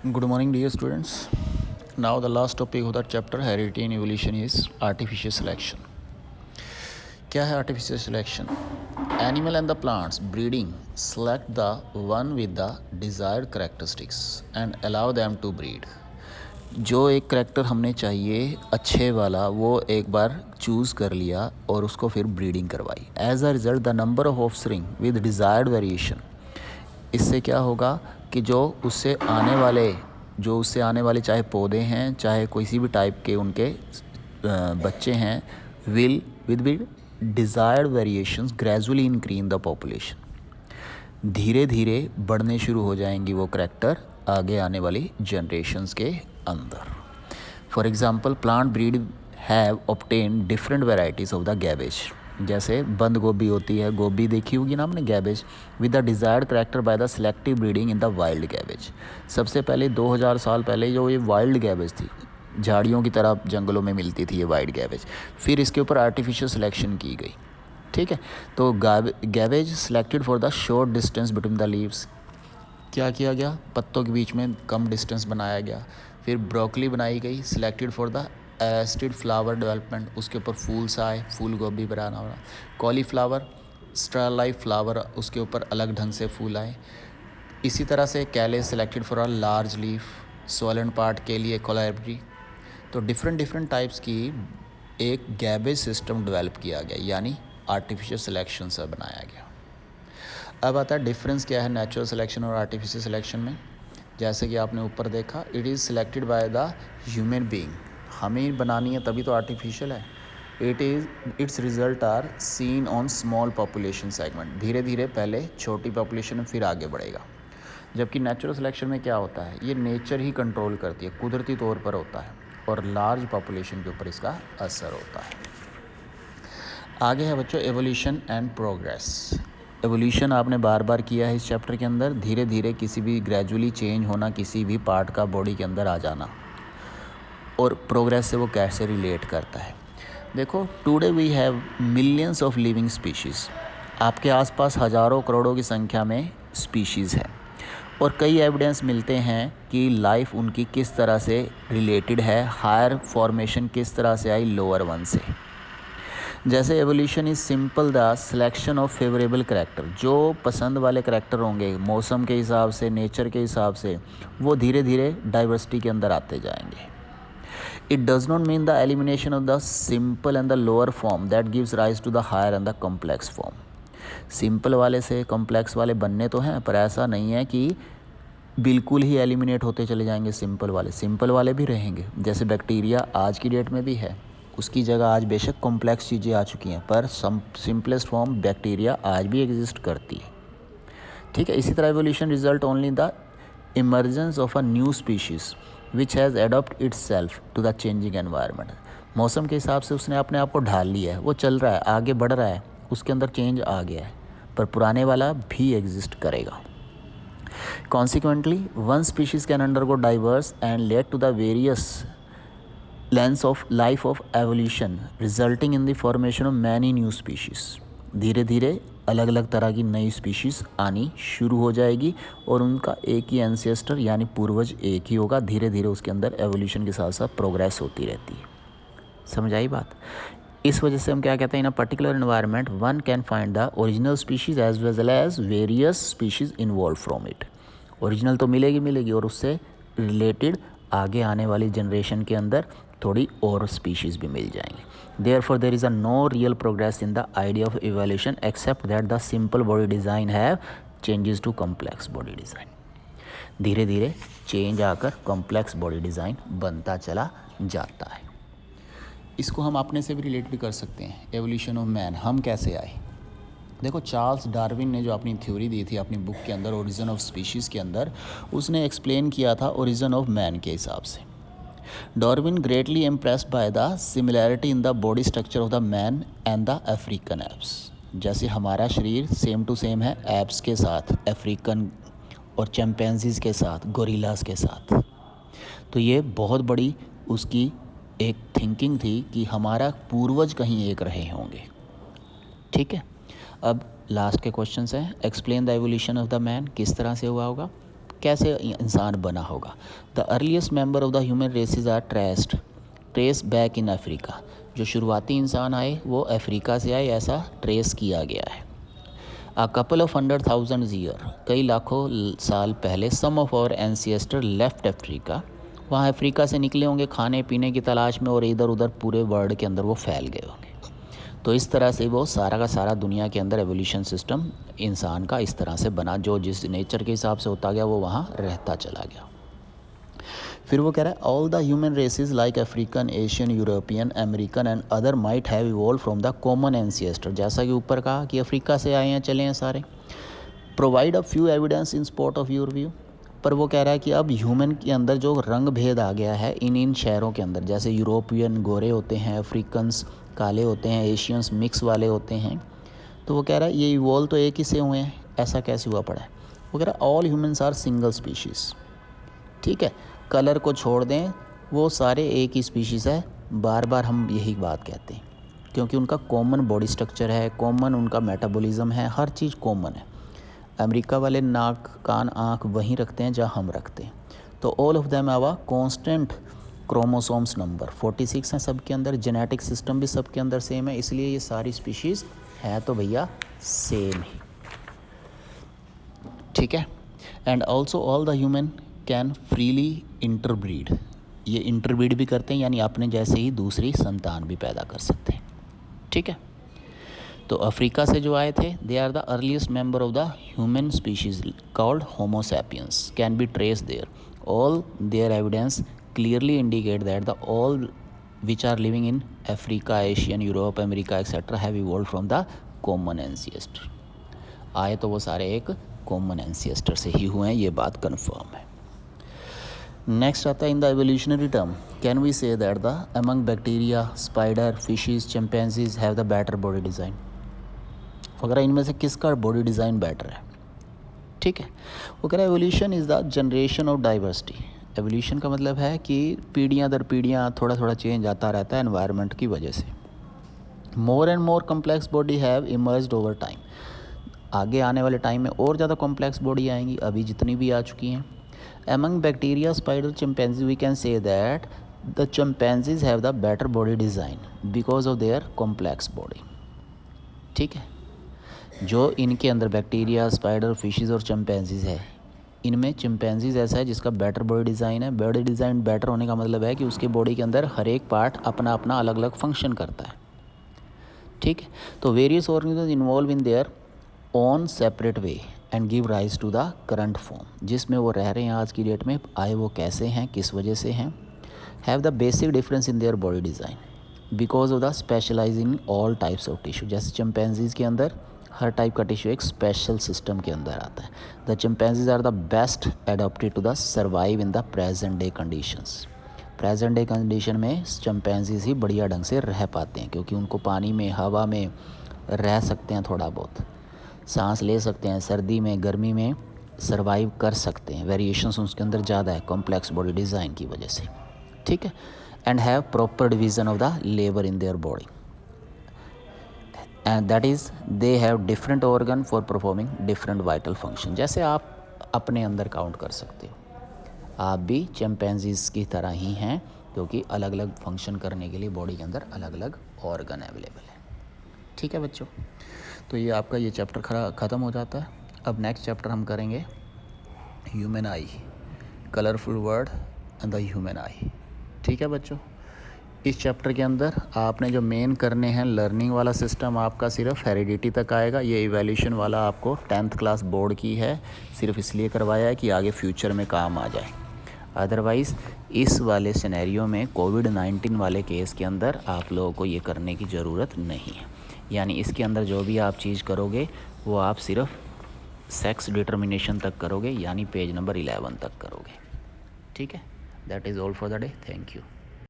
Good morning, dear students. Now, the last topic of the chapter Heredity and Evolution is artificial selection. क्या है artificial selection? Animal and the plants breeding select the one with the desired characteristics and allow them to breed. जो एक character हमने चाहिए अच्छे वाला वो एक बार चूज़ कर लिया और उसको फिर ब्रीडिंग करवाई. As a result the number of offspring with desired variation. इससे क्या होगा कि जो उससे आने वाले चाहे पौधे हैं चाहे किसी भी टाइप के उनके बच्चे हैं will with desired variations gradually increase the population. धीरे धीरे बढ़ने शुरू हो जाएंगी वो करैक्टर आगे आने वाली जनरेशन्स के अंदर. For example plant breed have obtain different varieties of the cabbage. जैसे बंद गोभी होती है, गोभी देखी होगी ना आपने, cabbage with the desired character by the selective breeding in the wild cabbage. सबसे पहले 2000 साल पहले जो ये वाइल्ड गैबेज थी, झाड़ियों की तरह जंगलों में मिलती थी ये वाइल्ड गैबेज, फिर इसके ऊपर आर्टिफिशियल सिलेक्शन की गई. ठीक है, तो cabbage selected for the short distance between the leaves. क्या किया गया, पत्तों के बीच में कम डिस्टेंस बनाया गया. फिर ब्रोकली बनाई गई selected for the arrested flower development, उसके ऊपर फूल्स आए, फूल गोभी बनाना हो. कॉलीफ्लावर स्टारलाइट फ्लावर, उसके ऊपर अलग ढंग से फूल आए. इसी तरह से कैले selected for a large leaf, Solan part के लिए कोलैबरी. तो डिफरेंट टाइप्स की एक गैबेज सिस्टम डेवलप किया गया, यानी आर्टिफिशियल सिलेक्शन से बनाया गया. अब आता है डिफरेंस क्या है नेचुरल सिलेक्शन और आर्टिफिशियल सिलेक्शन में. जैसे कि आपने ऊपर देखा, it is selected by the human being. हमें बनानी है तभी तो आर्टिफिशियल है. Its result are seen on small population segment. धीरे धीरे पहले छोटी पॉपुलेशन में फिर आगे बढ़ेगा. जबकि नेचुरल सिलेक्शन में क्या होता है, ये नेचर ही कंट्रोल करती है, कुदरती तौर पर होता है और लार्ज पॉपुलेशन के ऊपर इसका असर होता है. आगे है बच्चों एवोल्यूशन एंड प्रोग्रेस. एवोल्यूशन आपने बार बार किया है इस चैप्टर के अंदर. धीरे धीरे किसी भी ग्रेजुअली चेंज होना, किसी भी पार्ट का बॉडी के अंदर आ जाना. और प्रोग्रेस से वो कैसे रिलेट करता है. देखो, today we have millions of living species. आपके आसपास हज़ारों करोड़ों की संख्या में स्पीशीज़ है और कई एविडेंस मिलते हैं कि लाइफ उनकी किस तरह से रिलेटेड है, हायर फॉर्मेशन किस तरह से आई लोअर वन से. जैसे evolution is simple the selection of favourable character. जो पसंद वाले करैक्टर होंगे मौसम के हिसाब से, नेचर के हिसाब से, वो धीरे धीरे डाइवर्सिटी के अंदर आते जाएंगे. It does not mean the elimination of the simple and the lower form that gives rise to the higher and the complex form. Simple वाले से कॉम्प्लेक्स वाले बनने तो हैं, पर ऐसा नहीं है कि बिल्कुल ही एलिमिनेट होते चले जाएंगे. सिंपल वाले भी रहेंगे. जैसे बैक्टीरिया आज की डेट में भी है, उसकी जगह आज बेशक कॉम्प्लेक्स चीज़ें आ चुकी हैं, पर सिंपलेस्ट फॉर्म बैक्टीरिया आज भी एग्जिस्ट करती है. ठीक है, इसी तरह evolution result only the emergence of a new species which has adopt itself to the changing environment. मौसम के हिसाब से उसने अपने आप को ढाल लिया है, वो चल रहा है, आगे बढ़ रहा है, उसके अंदर चेंज आ गया है, पर पुराने वाला भी एग्जिस्ट करेगा. Consequently, one species can undergo diverse and lead to the various lengths of life of evolution, resulting in the formation of many new species. धीरे धीरे अलग अलग तरह की नई स्पीशीज़ आनी शुरू हो जाएगी और उनका एक ही एंसेस्टर यानी पूर्वज एक ही होगा. धीरे धीरे उसके अंदर एवोल्यूशन के साथ साथ प्रोग्रेस होती रहती है. समझ आई बात. इस वजह से हम क्या कहते हैं, in a particular environment one can find the original species as well as various species involve from it. Original तो मिलेगी और उससे रिलेटेड आगे आने वाली जनरेशन के अंदर थोड़ी और स्पीशीज़ भी मिल जाएंगी. Therefore there is a no real progress in the idea of evolution except that the simple body design have changes to complex body design. धीरे धीरे चेंज आकर कॉम्प्लेक्स बॉडी डिज़ाइन बनता चला जाता है. इसको हम अपने से भी रिलेट भी कर सकते हैं. एवोल्यूशन ऑफ मैन, हम कैसे आए. देखो, चार्ल्स डार्विन ने जो अपनी थ्योरी दी थी अपनी बुक के अंदर ओरिजिन ऑफ स्पीशीज़ के अंदर, उसने एक्सप्लेन किया था ओरिजिन ऑफ मैन के हिसाब से. Darwin greatly impressed by the similarity in the body structure of the man and the African apps. जैसे हमारा शरीर सेम टू सेम है एप्स के साथ, अफ्रीकन और चैम्पैंजीज़ के साथ, गोरिल्लास के साथ. तो ये बहुत बड़ी उसकी एक थिंकिंग थी कि हमारा पूर्वज कहीं एक रहे होंगे. ठीक है, अब लास्ट के क्वेश्चन हैं. Explain the evolution of the man. किस तरह से हुआ होगा, कैसे इंसान बना होगा। The earliest member of the human races are trace back in Africa. जो शुरुआती इंसान आए वो अफ्रीका से आए, ऐसा ट्रेस किया गया है। अ कपल ऑफ 100,000 ईयर, कई लाखों साल पहले, सम ऑफ आवर एंसियस्टर लेफ्ट अफ्रीका, वहाँ अफ्रीका से निकले होंगे खाने पीने की तलाश में और इधर उधर पूरे वर्ल्ड के अंदर वो फैल गए होंगे। तो इस तरह से वो सारा का सारा दुनिया के अंदर एवोल्यूशन सिस्टम इंसान का इस तरह से बना, जो जिस नेचर के हिसाब से होता गया वो वहाँ रहता चला गया। फिर वो कह रहा है all the human races like African, Asian, European, American and other might have evolve from the common ancestor. जैसा कि ऊपर कहा कि अफ्रीका से आए हैं, चले हैं सारे। Provide a few evidence in spot of your view. पर वो कह रहा है कि अब ह्यूमन के अंदर जो रंग भेद आ गया है इन शहरों के अंदर, जैसे यूरोपियन गोरे होते हैं, अफ्रीकन्स काले होते हैं, एशियंस मिक्स वाले होते हैं। तो वो कह रहा है ये इवॉल्व तो एक ही से हुए हैं, ऐसा कैसे हुआ पड़ा है। वो कह रहा है all humans are single species. ठीक है, कलर को छोड़ दें, वो सारे एक ही स्पीशीज़ है। बार बार हम यही बात कहते हैं क्योंकि उनका कॉमन बॉडी स्ट्रक्चर है, कॉमन उनका मेटाबॉलिज्म है, हर चीज़ कॉमन है। अमेरिका वाले नाक कान आँख वहीं रखते हैं जहाँ हम रखते हैं। तो all of them have a constant chromosomes number 46 हैं सबके अंदर। जेनेटिक सिस्टम भी सबके अंदर सेम है, इसलिए ये सारी स्पीशीज़ है तो भैया सेम ही। ठीक है। And also all the human can freely interbreed. ये इंटरब्रीड भी करते हैं, यानी अपने जैसे ही दूसरी संतान भी पैदा कर सकते हैं। ठीक है। तो अफ्रीका से जो आए थे, they are the earliest member of the human species called homo sapiens can be trace there. All their evidence clearly indicate that the all which are living in Africa, Asian, Europe, America etcetera have evolved from the common ancestor. आए तो वो सारे एक common एंसियस्टर से ही हुए हैं, ये बात कन्फर्म है। नेक्स्ट आता है in the evolutionary term can we say that the among bacteria, spider, fishes, chimpanzees have the better body design. वगैरह इनमें से किसका बॉडी डिज़ाइन बेटर है। ठीक है। वो कह रहा है evolution is the generation of diversity. Evolution का मतलब है कि पीढ़ियाँ दर पीढ़ियाँ थोड़ा थोड़ा चेंज आता रहता है एनवायरनमेंट की वजह से। More and more complex body have emerged over time. आगे आने वाले टाइम में और ज़्यादा कॉम्प्लेक्स बॉडी आएंगी, अभी जितनी भी आ चुकी हैं। Among bacteria, spider, chimpanzees, we can say that the chimpanzees have the better body design because of their complex body. ठीक है। जो इनके अंदर बैक्टीरिया, स्पाइडर, फिशेस और चिंपैंजीज है, इनमें चिंपैंजीज ऐसा है जिसका बेटर बॉडी डिज़ाइन है। बॉडी डिज़ाइन बेटर होने का मतलब है कि उसके बॉडी के अंदर हर एक पार्ट अपना अपना अलग अलग फंक्शन करता है। ठीक है। तो various organism involve in their own separate way and give rise to the current form. जिसमें वो रह रहे हैं आज की डेट में, आए वो कैसे हैं, किस वजह से हैं। Have the basic difference in their body design because of the specialise in all types of tissue. जैसे चिंपैंजीज के अंदर हर टाइप का टिश्यू एक स्पेशल सिस्टम के अंदर आता है। The chimpanzees are the best adapted to the survive in the present day conditions. Present day condition में चिंपैंजीज ही बढ़िया ढंग से रह पाते हैं क्योंकि उनको पानी में, हवा में रह सकते हैं, थोड़ा बहुत सांस ले सकते हैं, सर्दी में, गर्मी में सर्वाइव कर सकते हैं। वेरिएशंस उसके अंदर ज़्यादा है कॉम्प्लेक्स बॉडी डिज़ाइन की वजह से। ठीक है। And have proper division of the labour in their body and that is they have different organ for performing different vital function. जैसे आप अपने अंदर काउंट कर सकते हो, आप भी चिंपैंजीज की तरह ही हैं क्योंकि अलग अलग फंक्शन करने के लिए बॉडी के अंदर अलग अलग ऑर्गन अवेलेबल है। ठीक है बच्चों, तो ये आपका ये चैप्टर ख़त्म हो जाता है। अब नेक्स्ट चैप्टर हम करेंगे human I, colourful word and the human आई। ठीक है बच्चों, इस चैप्टर के अंदर आपने जो मेन करने हैं, लर्निंग वाला सिस्टम आपका सिर्फ हेरिडिटी तक आएगा। ये इवैल्यूएशन वाला आपको 10th क्लास बोर्ड की है, सिर्फ इसलिए करवाया है कि आगे फ्यूचर में काम आ जाए। अदरवाइज़ इस वाले सिनेरियो में कोविड-19 वाले केस के अंदर आप लोगों को ये करने की ज़रूरत नहीं है। यानी इसके अंदर जो भी आप चीज़ करोगे वो आप सिर्फ सेक्स डिटर्मिनेशन तक करोगे, यानी पेज नंबर 11 तक करोगे। ठीक है। That is all for the day. Thank you.